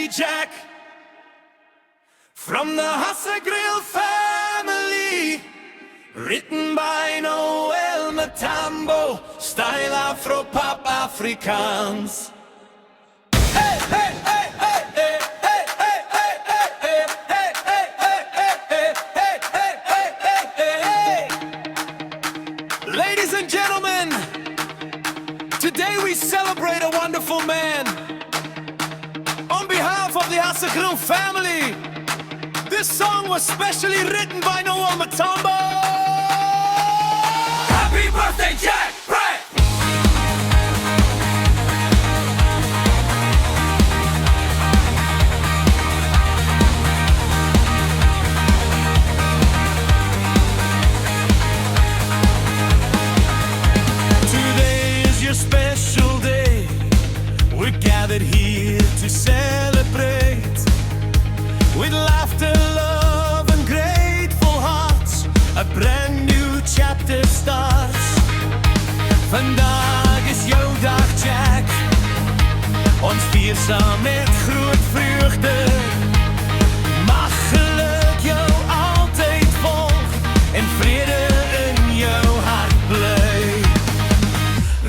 birthday, Jack, from the Hasse Grill family, written by Noel Matambo, style Afro-pop Afrikaans. Hey, hey, hey, hey, hey, hey, hey, hey, hey, hey, hey, hey, hey, hey, hey, hey. Ladies and gentlemen, today we celebrate a wonderful man. On behalf of the Hasse Grill family, this song was specially written by Noel Matambo. Happy birthday, Jack! Pray! Today is your special day. We're gathered here to celebrate. With laughter, love and grateful hearts, a brand new chapter starts. Vandaag is jouw dag, Jack. Ons vier saam met groot vreugde. Mag geluk jou altyd volg en vrede in jou hart bly.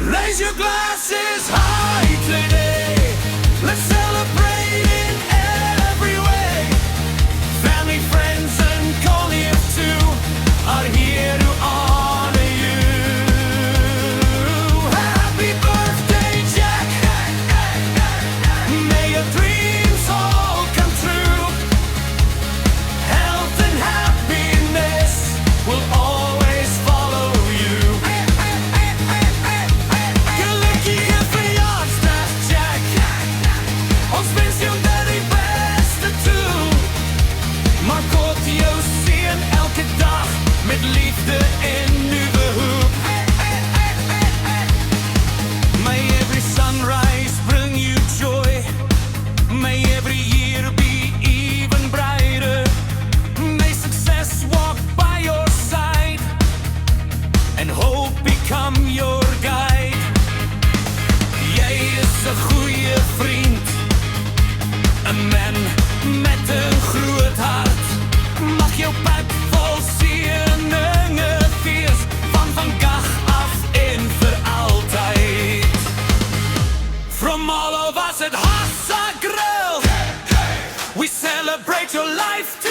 Raise your glasses high today. Let's celebrate in every way. Family, friends and colleagues too are here to honor you. Happy birthday, Jack. May your dreams all come true. Health and happiness will always follow you. Gelukkige verjaarsdag, Jack. Ons wens jou dat die beste toe. Maar God jou seën elke dag met liefde en nuwe hoop. May every sunrise bring you joy. May every year be even brighter. May success walk by your side and hope become your guide. Jy is 'n goeie vriend, 'n man met 'n groot hart. Mag jou pad vol seëninge wees van vandag af en vir altyd. From all of us at Hasse Grill, we celebrate your life.